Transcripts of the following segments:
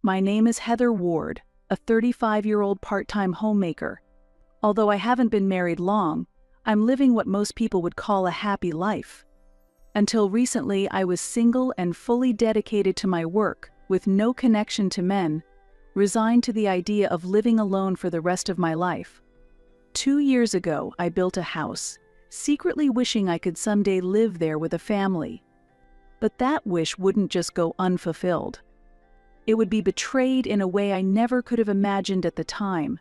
My name is Heather Ward, a 35-year-old part-time homemaker. Although I haven't been married long, I'm living what most people would call a happy life. Until recently, I was single and fully dedicated to my work, with no connection to men, resigned to the idea of living alone for the rest of my life. 2 years ago, I built a house, secretly wishing I could someday live there with a family. But that wish wouldn't just go unfulfilled. It would be betrayed in a way I never could have imagined at the time.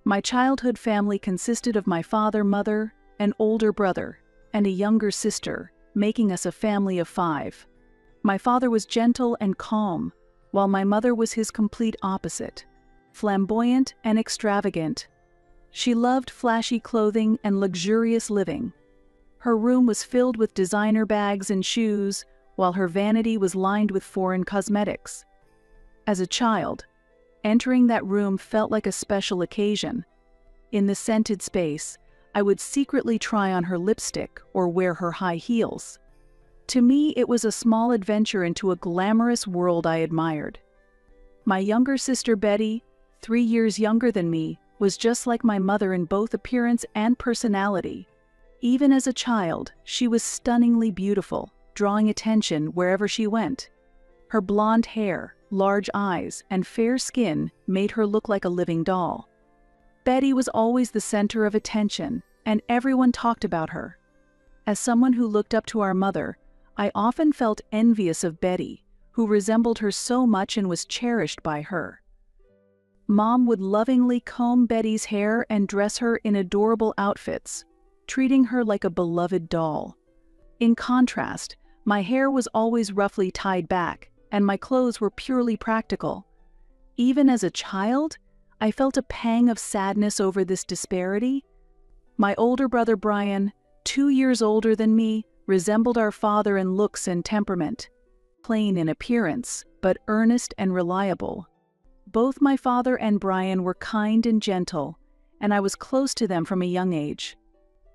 My childhood family consisted of my father, mother, an older brother, and a younger sister, making us a family of 5. My father was gentle and calm, while my mother was his complete opposite, flamboyant and extravagant. She loved flashy clothing and luxurious living. Her room was filled with designer bags and shoes, while her vanity was lined with foreign cosmetics. As a child, entering that room felt like a special occasion. In the scented space, I would secretly try on her lipstick or wear her high heels. To me, it was a small adventure into a glamorous world I admired. My younger sister Betty, 3 years younger than me, was just like my mother in both appearance and personality. Even as a child, she was stunningly beautiful, drawing attention wherever she went. Her blonde hair, large eyes, and fair skin made her look like a living doll. Betty was always the center of attention, and everyone talked about her. As someone who looked up to our mother, I often felt envious of Betty, who resembled her so much and was cherished by her. Mom would lovingly comb Betty's hair and dress her in adorable outfits, treating her like a beloved doll. In contrast, my hair was always roughly tied back, and my clothes were purely practical. Even as a child, I felt a pang of sadness over this disparity. My older brother Brian, 2 years older than me, resembled our father in looks and temperament. Plain in appearance, but earnest and reliable. Both my father and Brian were kind and gentle, and I was close to them from a young age.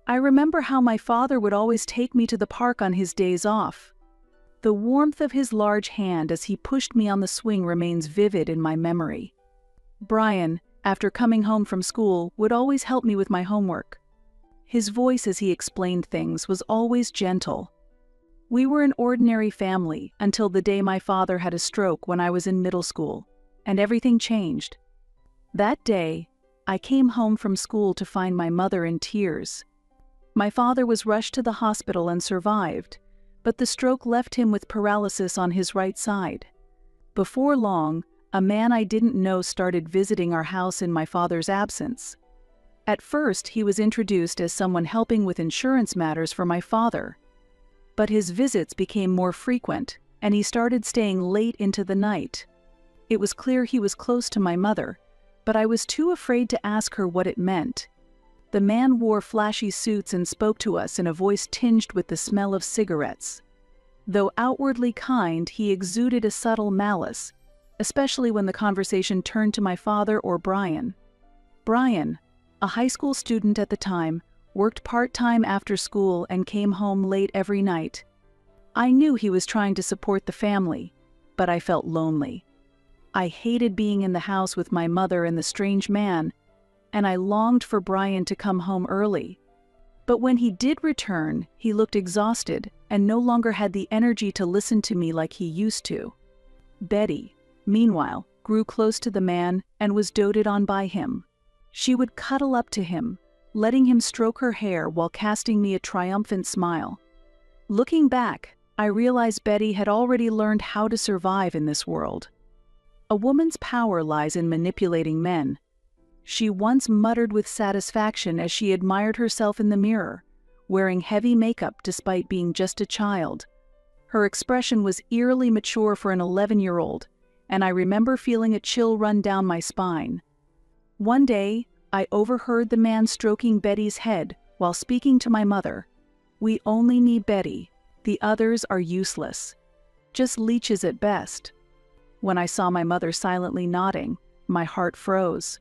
I remember how my father would always take me to the park on his days off. The warmth of his large hand as he pushed me on the swing remains vivid in my memory. Brian, after coming home from school, would always help me with my homework. His voice as he explained things was always gentle. We were an ordinary family until the day my father had a stroke when I was in middle school, and everything changed. That day, I came home from school to find my mother in tears. My father was rushed to the hospital and survived, but the stroke left him with paralysis on his right side. Before long, a man I didn't know started visiting our house in my father's absence. At first, he was introduced as someone helping with insurance matters for my father. But his visits became more frequent, and he started staying late into the night. It was clear he was close to my mother, but I was too afraid to ask her what it meant. The man wore flashy suits and spoke to us in a voice tinged with the smell of cigarettes. Though outwardly kind, he exuded a subtle malice, especially when the conversation turned to my father or Brian. Brian, a high school student at the time, worked part-time after school and came home late every night. I knew he was trying to support the family, but I felt lonely. I hated being in the house with my mother and the strange man, and I longed for Brian to come home early. But when he did return, he looked exhausted and no longer had the energy to listen to me like he used to. Betty, meanwhile, grew close to the man and was doted on by him. She would cuddle up to him, letting him stroke her hair while casting me a triumphant smile. Looking back, I realized Betty had already learned how to survive in this world. A woman's power lies in manipulating men. She once muttered with satisfaction as she admired herself in the mirror, wearing heavy makeup despite being just a child. Her expression was eerily mature for an 11-year-old, and I remember feeling a chill run down my spine. One day, I overheard the man stroking Betty's head while speaking to my mother. "We only need Betty. The others are useless. Just leeches at best." When I saw my mother silently nodding, my heart froze.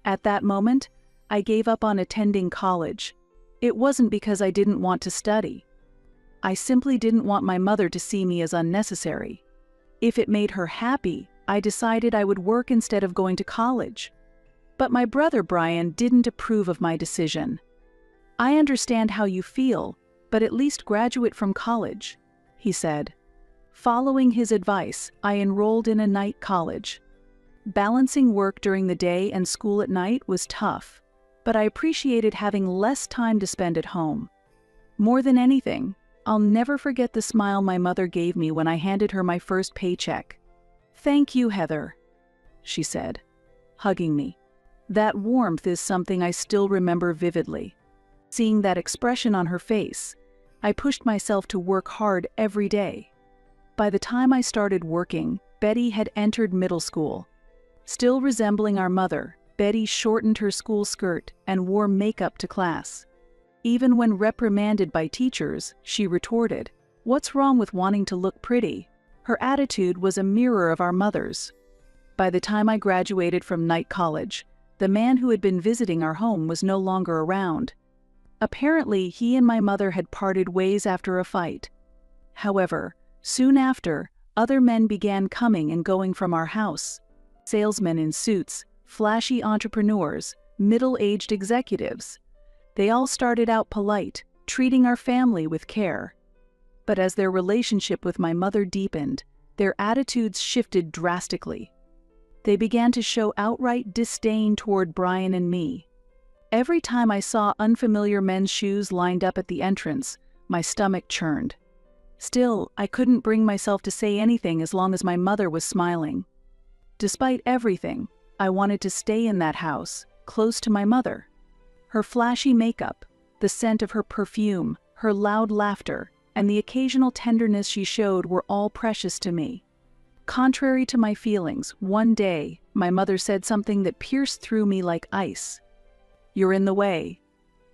At that moment, I gave up on attending college. It wasn't because I didn't want to study. I simply didn't want my mother to see me as unnecessary. If it made her happy, I decided I would work instead of going to college. But my brother Brian didn't approve of my decision. "I understand how you feel, but at least graduate from college," he said. Following his advice, I enrolled in a night college. Balancing work during the day and school at night was tough, but I appreciated having less time to spend at home. More than anything, I'll never forget the smile my mother gave me when I handed her my first paycheck. "Thank you, Heather," she said, hugging me. That warmth is something I still remember vividly. Seeing that expression on her face, I pushed myself to work hard every day. By the time I started working, Betty had entered middle school. Still resembling our mother, Betty shortened her school skirt and wore makeup to class. Even when reprimanded by teachers, she retorted, "What's wrong with wanting to look pretty?" Her attitude was a mirror of our mother's. By the time I graduated from night college, the man who had been visiting our home was no longer around. Apparently, he and my mother had parted ways after a fight. However, soon after, other men began coming and going from our house. Salesmen in suits, flashy entrepreneurs, middle-aged executives. They all started out polite, treating our family with care. But as their relationship with my mother deepened, their attitudes shifted drastically. They began to show outright disdain toward Brian and me. Every time I saw unfamiliar men's shoes lined up at the entrance, my stomach churned. Still, I couldn't bring myself to say anything as long as my mother was smiling. Despite everything, I wanted to stay in that house, close to my mother. Her flashy makeup, the scent of her perfume, her loud laughter, and the occasional tenderness she showed were all precious to me. Contrary to my feelings, one day, my mother said something that pierced through me like ice. "You're in the way,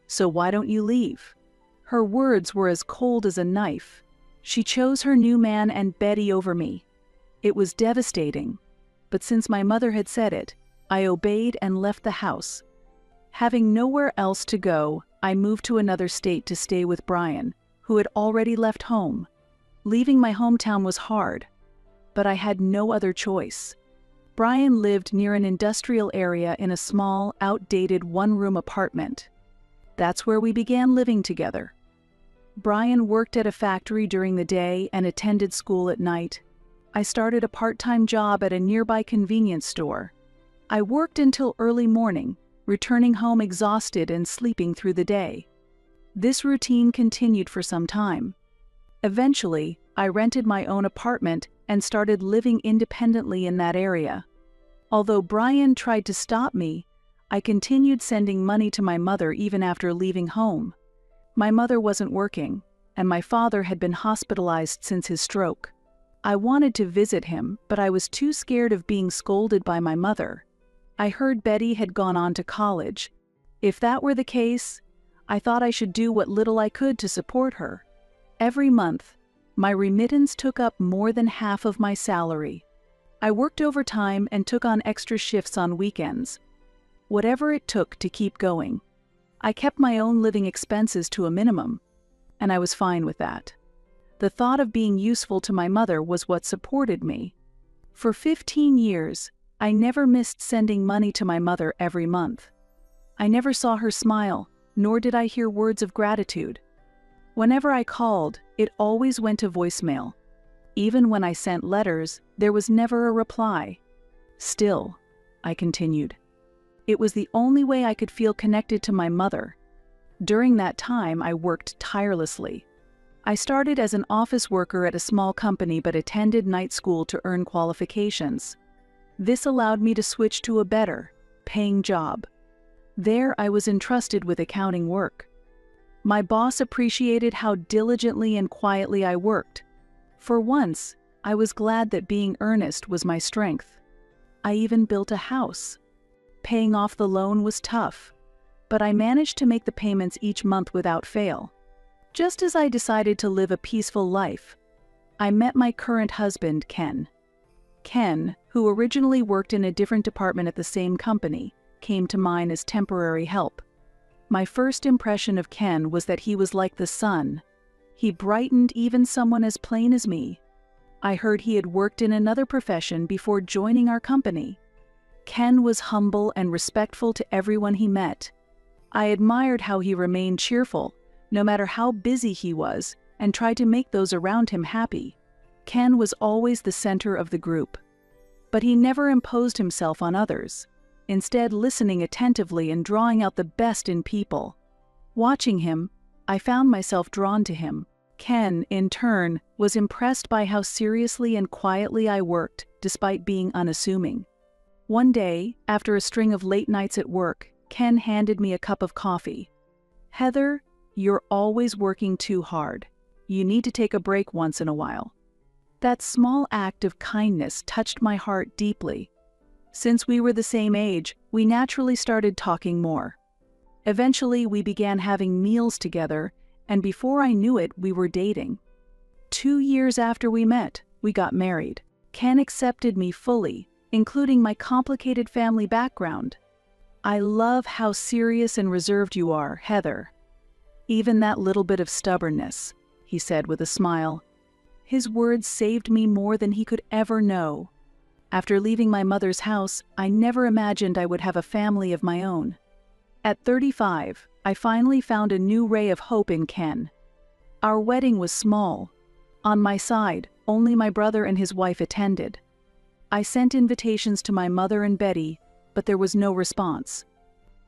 so why don't you leave?" Her words were as cold as a knife. She chose her new man and Betty over me. It was devastating, but since my mother had said it, I obeyed and left the house. Having nowhere else to go, I moved to another state to stay with Brian, who had already left home. Leaving my hometown was hard, but I had no other choice. Brian lived near an industrial area in a small, outdated one-room apartment. That's where we began living together. Brian worked at a factory during the day and attended school at night. I started a part-time job at a nearby convenience store. I worked until early morning, returning home exhausted and sleeping through the day. This routine continued for some time. Eventually, I rented my own apartment and started living independently in that area. Although Brian tried to stop me, I continued sending money to my mother even after leaving home. My mother wasn't working, and my father had been hospitalized since his stroke. I wanted to visit him, but I was too scared of being scolded by my mother. I heard Betty had gone on to college. If that were the case, I thought I should do what little I could to support her. Every month, my remittance took up more than half of my salary. I worked overtime and took on extra shifts on weekends. Whatever it took to keep going. I kept my own living expenses to a minimum, and I was fine with that. The thought of being useful to my mother was what supported me. For 15 years, I never missed sending money to my mother every month. I never saw her smile, nor did I hear words of gratitude. Whenever I called, it always went to voicemail. Even when I sent letters, there was never a reply. Still, I continued. It was the only way I could feel connected to my mother. During that time, I worked tirelessly. I started as an office worker at a small company but attended night school to earn qualifications. This allowed me to switch to a better, paying job. There, I was entrusted with accounting work. My boss appreciated how diligently and quietly I worked. For once, I was glad that being earnest was my strength. I even built a house. Paying off the loan was tough, but I managed to make the payments each month without fail. Just as I decided to live a peaceful life, I met my current husband, Ken. Ken, who originally worked in a different department at the same company, came to mine as temporary help. My first impression of Ken was that he was like the sun. He brightened even someone as plain as me. I heard he had worked in another profession before joining our company. Ken was humble and respectful to everyone he met. I admired how he remained cheerful, no matter how busy he was, and tried to make those around him happy. Ken was always the center of the group. But he never imposed himself on others, instead listening attentively and drawing out the best in people. Watching him, I found myself drawn to him. Ken, in turn, was impressed by how seriously and quietly I worked, despite being unassuming. One day, after a string of late nights at work, Ken handed me a cup of coffee. "Heather, you're always working too hard. You need to take a break once in a while." That small act of kindness touched my heart deeply. Since we were the same age, we naturally started talking more. Eventually, we began having meals together, and before I knew it, we were dating. 2 years after we met, we got married. Ken accepted me fully, including my complicated family background. "I love how serious and reserved you are, Heather. Even that little bit of stubbornness," he said with a smile. His words saved me more than he could ever know. After leaving my mother's house, I never imagined I would have a family of my own. At 35, I finally found a new ray of hope in Ken. Our wedding was small. On my side, only my brother and his wife attended. I sent invitations to my mother and Betty, but there was no response.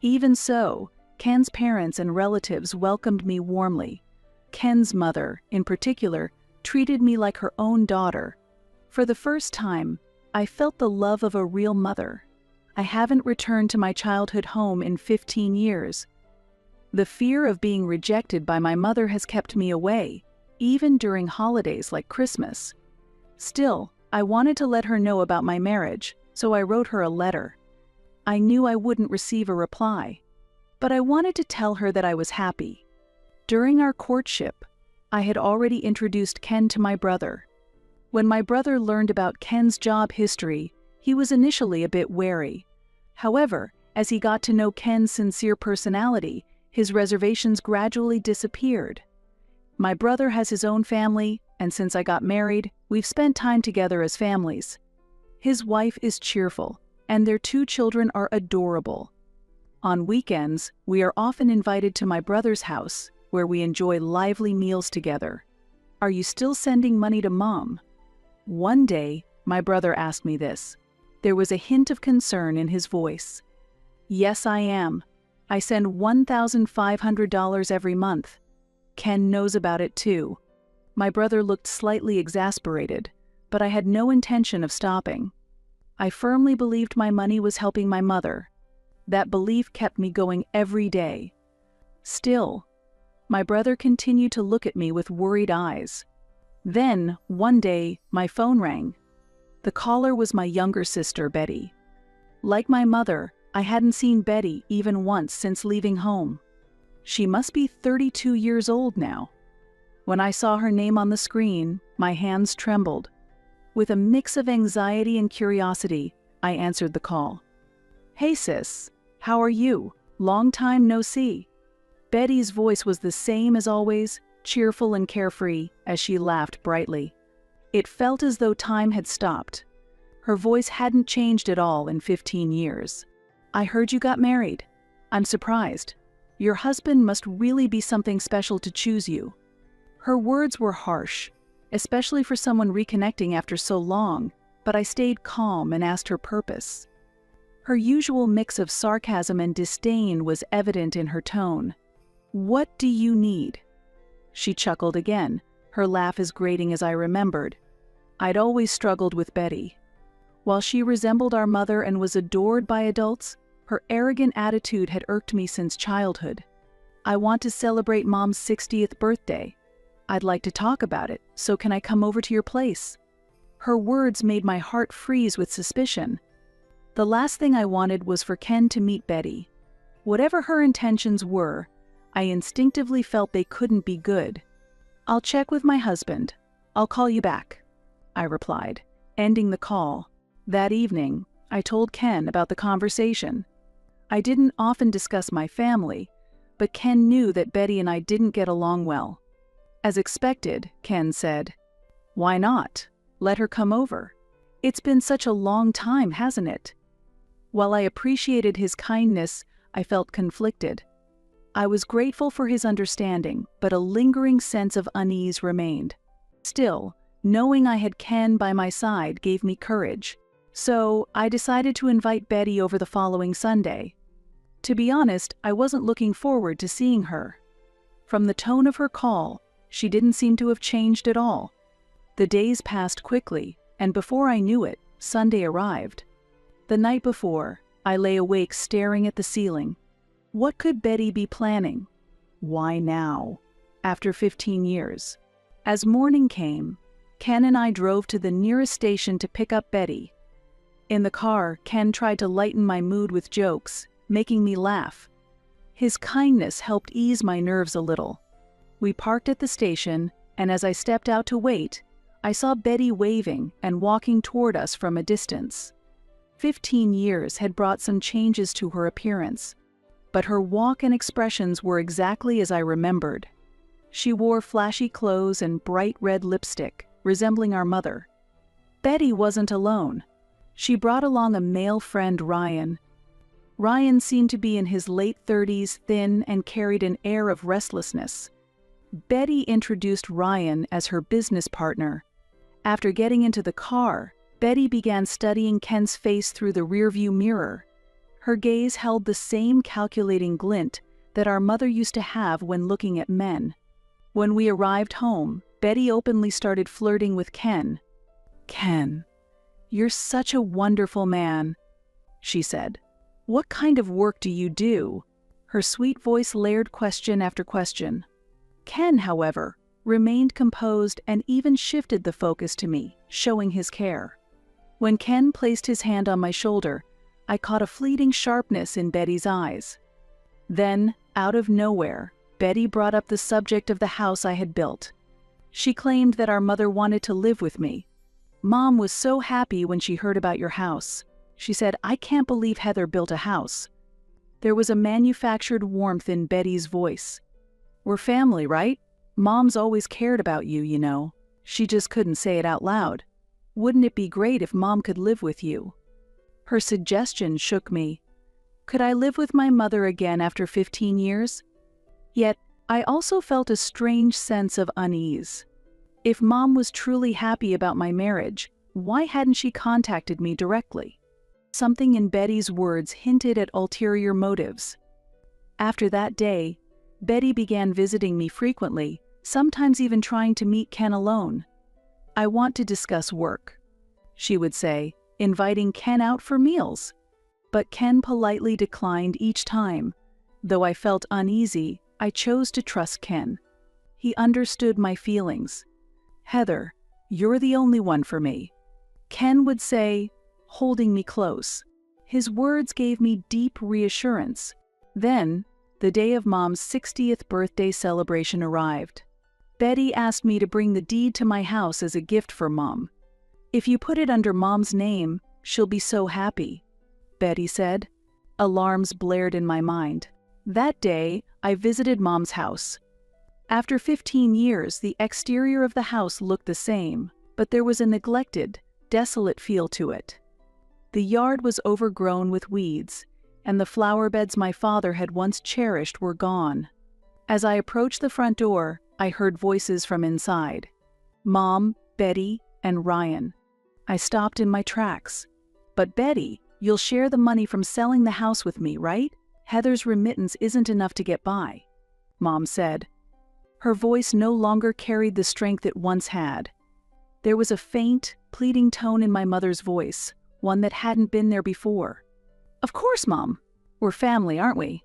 Even so, Ken's parents and relatives welcomed me warmly. Ken's mother, in particular, treated me like her own daughter. For the first time, I felt the love of a real mother. I haven't returned to my childhood home in 15 years. The fear of being rejected by my mother has kept me away, even during holidays like Christmas. Still, I wanted to let her know about my marriage, so I wrote her a letter. I knew I wouldn't receive a reply, but I wanted to tell her that I was happy. During our courtship, I had already introduced Ken to my brother. When my brother learned about Ken's job history, he was initially a bit wary. However, as he got to know Ken's sincere personality, his reservations gradually disappeared. My brother has his own family, and since I got married, we've spent time together as families. His wife is cheerful, and their 2 children are adorable. On weekends, we are often invited to my brother's house, where we enjoy lively meals together. "Are you still sending money to Mom?" One day, my brother asked me this. There was a hint of concern in his voice. "Yes, I am. I send $1,500 every month. Ken knows about it too." My brother looked slightly exasperated, but I had no intention of stopping. I firmly believed my money was helping my mother. That belief kept me going every day. Still, my brother continued to look at me with worried eyes. Then, one day, my phone rang. The caller was my younger sister, Betty. Like my mother, I hadn't seen Betty even once since leaving home. She must be 32 years old now. When I saw her name on the screen, my hands trembled. With a mix of anxiety and curiosity, I answered the call. "Hey sis, how are you? Long time no see." Betty's voice was the same as always, cheerful and carefree, as she laughed brightly. It felt as though time had stopped. Her voice hadn't changed at all in 15 years. "I heard you got married. I'm surprised. Your husband must really be something special to choose you." Her words were harsh, especially for someone reconnecting after so long, but I stayed calm and asked her purpose. Her usual mix of sarcasm and disdain was evident in her tone. "What do you need?" She chuckled again, her laugh as grating as I remembered. I'd always struggled with Betty. While she resembled our mother and was adored by adults, her arrogant attitude had irked me since childhood. "I want to celebrate Mom's 60th birthday. I'd like to talk about it, so can I come over to your place?" Her words made my heart freeze with suspicion. The last thing I wanted was for Ken to meet Betty. Whatever her intentions were, I instinctively felt they couldn't be good. "I'll check with my husband. I'll call you back," I replied, ending the call. That evening, I told Ken about the conversation. I didn't often discuss my family, but Ken knew that Betty and I didn't get along well. As expected, Ken said, "Why not? let her come over. It's been such a long time, hasn't it? While I appreciated his kindness, I felt conflicted. I was grateful for his understanding, but a lingering sense of unease remained. Still, knowing I had Ken by my side gave me courage. So, I decided to invite Betty over the following Sunday. To be honest, I wasn't looking forward to seeing her. From the tone of her call, she didn't seem to have changed at all. The days passed quickly, and before I knew it, Sunday arrived. The night before, I lay awake staring at the ceiling. What could Betty be planning? Why now, after 15 years? As morning came, Ken and I drove to the nearest station to pick up Betty. In the car, Ken tried to lighten my mood with jokes, making me laugh. His kindness helped ease my nerves a little. We parked at the station, and as I stepped out to wait, I saw Betty waving and walking toward us from a distance. 15 years had brought some changes to her appearance, but her walk and expressions were exactly as I remembered. She wore flashy clothes and bright red lipstick, resembling our mother. Betty wasn't alone. She brought along a male friend, Ryan. Ryan seemed to be in his late 30s, thin, and carried an air of restlessness. Betty introduced Ryan as her business partner. After getting into the car, Betty began studying Ken's face through the rearview mirror. Her gaze held the same calculating glint that our mother used to have when looking at men. When we arrived home, Betty openly started flirting with Ken. "Ken, you're such a wonderful man," she said. "What kind of work do you do?" Her sweet voice layered question after question. Ken, however, remained composed and even shifted the focus to me, showing his care. When Ken placed his hand on my shoulder, I caught a fleeting sharpness in Betty's eyes. Then, out of nowhere, Betty brought up the subject of the house I had built. She claimed that our mother wanted to live with me. "Mom was so happy when she heard about your house. She said, 'I can't believe Heather built a house.'" There was a manufactured warmth in Betty's voice. "We're family, right? Mom's always cared about you, you know." She just couldn't say it out loud. "Wouldn't it be great if Mom could live with you?" Her suggestion shook me. Could I live with my mother again after 15 years? Yet, I also felt a strange sense of unease. If Mom was truly happy about my marriage, why hadn't she contacted me directly? Something in Betty's words hinted at ulterior motives. After that day, Betty began visiting me frequently, sometimes even trying to meet Ken alone. "I want to discuss work," she would say, inviting Ken out for meals. But Ken politely declined each time. Though I felt uneasy, I chose to trust Ken. He understood my feelings. "Heather, you're the only one for me," Ken would say, holding me close. His words gave me deep reassurance. Then, the day of Mom's 60th birthday celebration arrived. Betty asked me to bring the deed to my house as a gift for Mom. "If you put it under Mom's name, she'll be so happy," Betty said. Alarms blared in my mind. That day, I visited Mom's house. After 15 years, the exterior of the house looked the same, but there was a neglected, desolate feel to it. The yard was overgrown with weeds, and the flower beds my father had once cherished were gone. As I approached the front door, I heard voices from inside. Mom, Betty, and Ryan. I stopped in my tracks. "But Betty, you'll share the money from selling the house with me, right? Heather's remittance isn't enough to get by," Mom said. Her voice no longer carried the strength it once had. There was a faint, pleading tone in my mother's voice, one that hadn't been there before. "Of course, Mom. We're family, aren't we?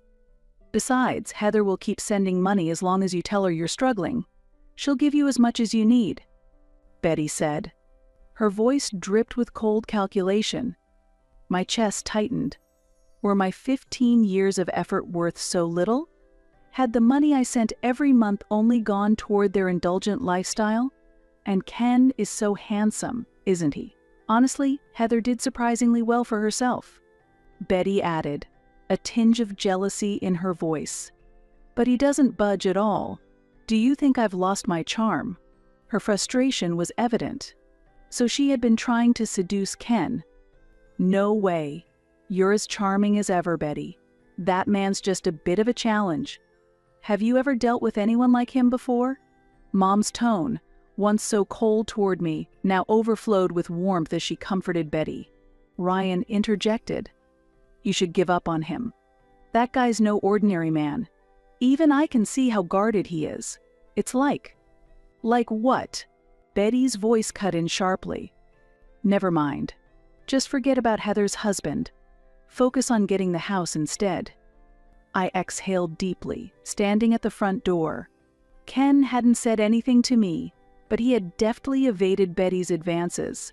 Besides, Heather will keep sending money as long as you tell her you're struggling. She'll give you as much as you need," Betty said. Her voice dripped with cold calculation. My chest tightened. Were my 15 years of effort worth so little? Had the money I sent every month only gone toward their indulgent lifestyle? And Ken is so handsome, isn't he? Honestly, Heather did surprisingly well for herself, Betty added, a tinge of jealousy in her voice. "But he doesn't budge at all. Do you think I've lost my charm?" Her frustration was evident. So she had been trying to seduce Ken. No way. You're as charming as ever, Betty. That man's just a bit of a challenge. Have you ever dealt with anyone like him before? Mom's tone, once so cold toward me, now overflowed with warmth as she comforted Betty. Ryan interjected. You should give up on him. That guy's no ordinary man. Even I can see how guarded he is. It's like what? Betty's voice cut in sharply. Never mind. Just forget about Heather's husband. Focus on getting the house instead. I exhaled deeply, standing at the front door. Ken hadn't said anything to me, but he had deftly evaded Betty's advances.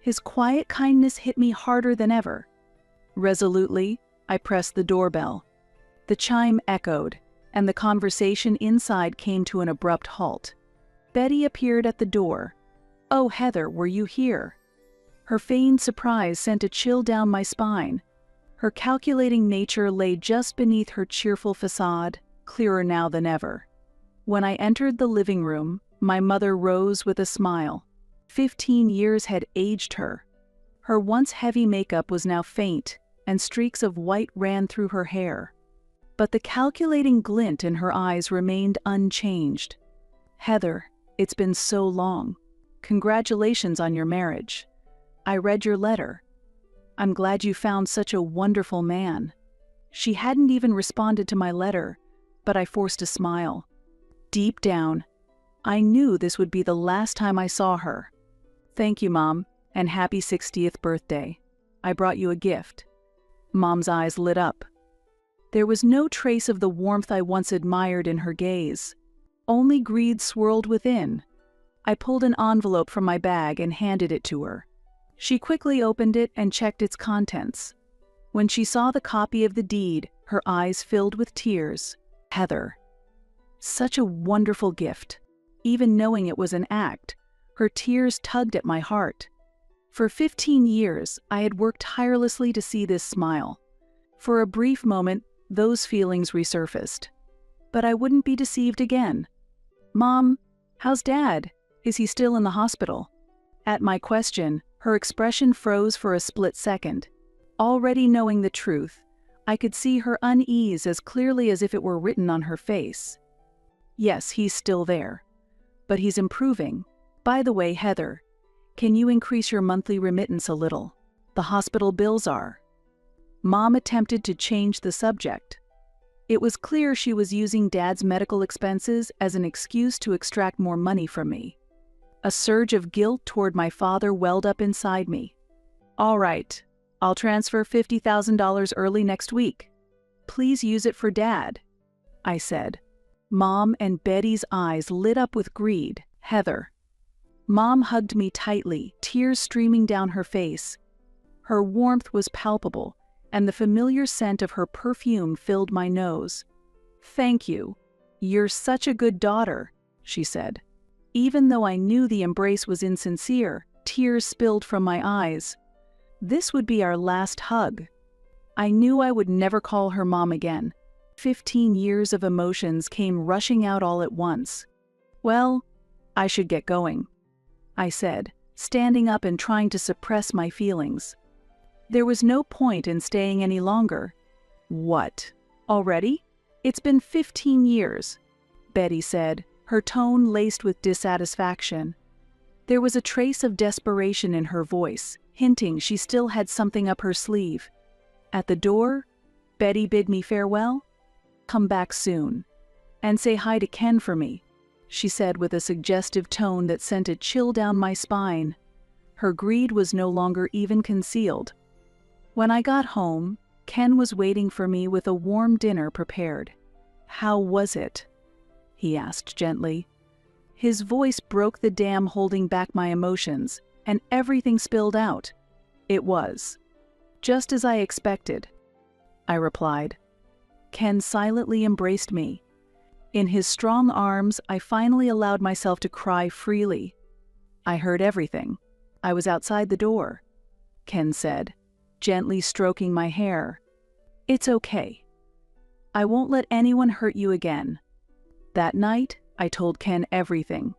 His quiet kindness hit me harder than ever. Resolutely, I pressed the doorbell. The chime echoed, and the conversation inside came to an abrupt halt. Betty appeared at the door. "Oh, Heather, were you here?" Her feigned surprise sent a chill down my spine. Her calculating nature lay just beneath her cheerful facade, clearer now than ever. When I entered the living room, my mother rose with a smile. 15 years had aged her. Her once heavy makeup was now faint, and streaks of white ran through her hair. But the calculating glint in her eyes remained unchanged. "Heather, it's been so long. Congratulations on your marriage. I read your letter. I'm glad you found such a wonderful man." She hadn't even responded to my letter, but I forced a smile. Deep down, I knew this would be the last time I saw her. "Thank you, Mom, and happy 60th birthday. I brought you a gift." Mom's eyes lit up. There was no trace of the warmth I once admired in her gaze. Only greed swirled within. I pulled an envelope from my bag and handed it to her. She quickly opened it and checked its contents. When she saw the copy of the deed, her eyes filled with tears. Heather. Such a wonderful gift. Even knowing it was an act, her tears tugged at my heart. For 15 years, I had worked tirelessly to see this smile. For a brief moment, those feelings resurfaced. But I wouldn't be deceived again. "Mom, how's Dad? Is he still in the hospital?" At my question, her expression froze for a split second. Already knowing the truth, I could see her unease as clearly as if it were written on her face. "Yes, he's still there. But he's improving. By the way, Heather, can you increase your monthly remittance a little? The hospital bills are." Mom attempted to change the subject. It was clear she was using Dad's medical expenses as an excuse to extract more money from me. A surge of guilt toward my father welled up inside me. "All right, I'll transfer $50,000 early next week. Please use it for Dad," I said. Mom and Betty's eyes lit up with greed. "Heather." Mom hugged me tightly, tears streaming down her face. Her warmth was palpable, and the familiar scent of her perfume filled my nose. "Thank you. You're such a good daughter," she said. Even though I knew the embrace was insincere, tears spilled from my eyes. This would be our last hug. I knew I would never call her mom again. 15 years of emotions came rushing out all at once. "Well, I should get going," I said, standing up and trying to suppress my feelings. There was no point in staying any longer. "What? Already? It's been 15 years," Betty said, her tone laced with dissatisfaction. There was a trace of desperation in her voice, hinting she still had something up her sleeve. At the door, Betty bid me farewell. "Come back soon. And say hi to Ken for me," she said with a suggestive tone that sent a chill down my spine. Her greed was no longer even concealed. When I got home, Ken was waiting for me with a warm dinner prepared. "How was it?" he asked gently. His voice broke the dam holding back my emotions, and everything spilled out. "It was. Just as I expected," I replied. Ken silently embraced me. In his strong arms, I finally allowed myself to cry freely. "I heard everything. I was outside the door," Ken said, gently stroking my hair. "It's okay. I won't let anyone hurt you again." That night, I told Ken everything.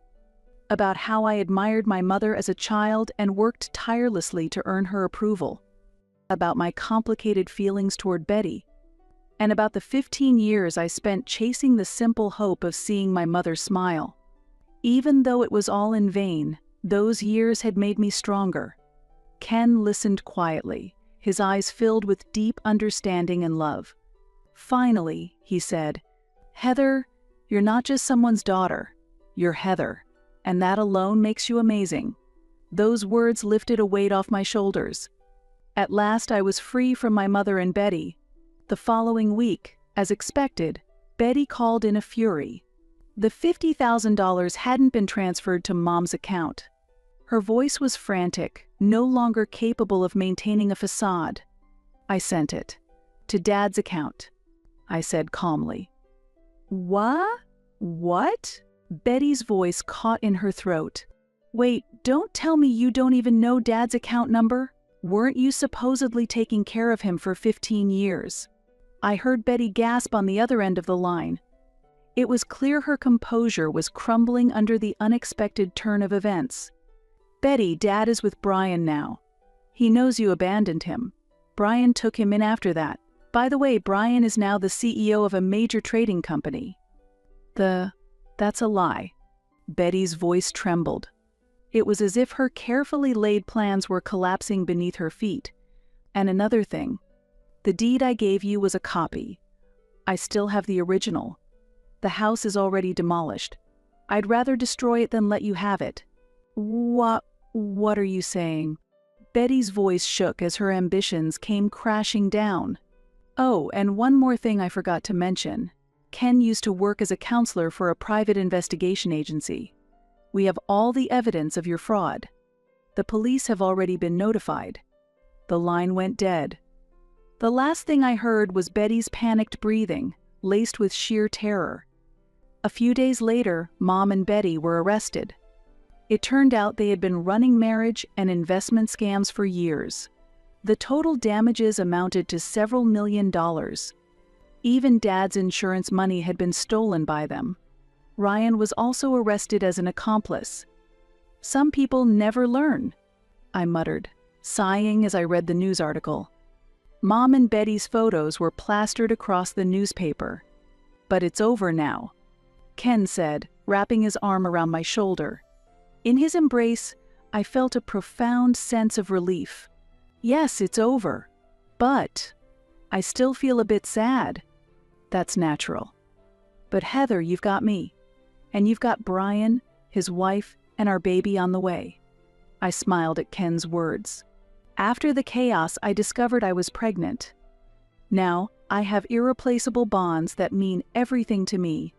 about how I admired my mother as a child and worked tirelessly to earn her approval, about my complicated feelings toward Betty, and about the 15 years I spent chasing the simple hope of seeing my mother smile. Even though it was all in vain, those years had made me stronger. Ken listened quietly, his eyes filled with deep understanding and love. Finally, he said, "Heather, you're not just someone's daughter. You're Heather, and that alone makes you amazing." Those words lifted a weight off my shoulders. At last I was free from my mother and Betty. The following week, as expected, Betty called in a fury. The $50,000 hadn't been transferred to Mom's account. Her voice was frantic, no longer capable of maintaining a facade. "I sent it. To Dad's account," I said calmly. "What? What?" Betty's voice caught in her throat. "Wait, don't tell me you don't even know Dad's account number? Weren't you supposedly taking care of him for 15 years? I heard Betty gasp on the other end of the line. It was clear her composure was crumbling under the unexpected turn of events. "Betty, Dad is with Brian now. He knows you abandoned him. Brian took him in after that. By the way, Brian is now the CEO of a major trading company." That's a lie." Betty's voice trembled. It was as if her carefully laid plans were collapsing beneath her feet. "And another thing, the deed I gave you was a copy. I still have the original. The house is already demolished. I'd rather destroy it than let you have it." What are you saying?" Betty's voice shook as her ambitions came crashing down. "Oh, and one more thing I forgot to mention. Ken used to work as a counselor for a private investigation agency. We have all the evidence of your fraud. The police have already been notified." The line went dead. The last thing I heard was Betty's panicked breathing, laced with sheer terror. A few days later, Mom and Betty were arrested. It turned out they had been running marriage and investment scams for years. The total damages amounted to several $1,000,000. Even Dad's insurance money had been stolen by them. Ryan was also arrested as an accomplice. "Some people never learn," I muttered, sighing as I read the news article. Mom and Betty's photos were plastered across the newspaper. "But it's over now," Ken said, wrapping his arm around my shoulder. In his embrace, I felt a profound sense of relief. "Yes, it's over. But I still feel a bit sad." "That's natural. But Heather, you've got me. And you've got Brian, his wife, and our baby on the way." I smiled at Ken's words. After the chaos, I discovered I was pregnant. Now, I have irreplaceable bonds that mean everything to me.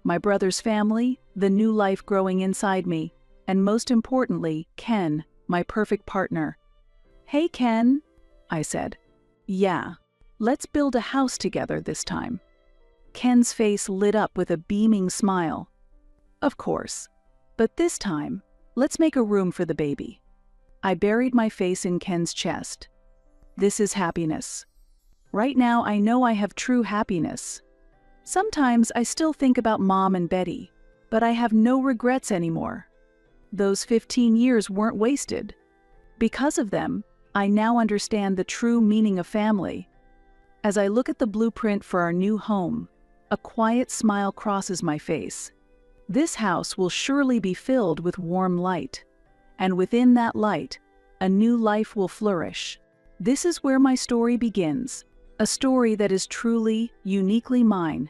My brother's family, the new life growing inside me, and most importantly, Ken, my perfect partner. "Hey, Ken," I said. "Yeah. Let's build a house together this time." Ken's face lit up with a beaming smile. "Of course. But this time, let's make a room for the baby." I buried my face in Ken's chest. "This is happiness. Right now I know I have true happiness. Sometimes I still think about Mom and Betty, but I have no regrets anymore. Those 15 years weren't wasted. Because of them, I now understand the true meaning of family. As I look at the blueprint for our new home, a quiet smile crosses my face. This house will surely be filled with warm light, and within that light, a new life will flourish. This is where my story begins, a story that is truly, uniquely mine,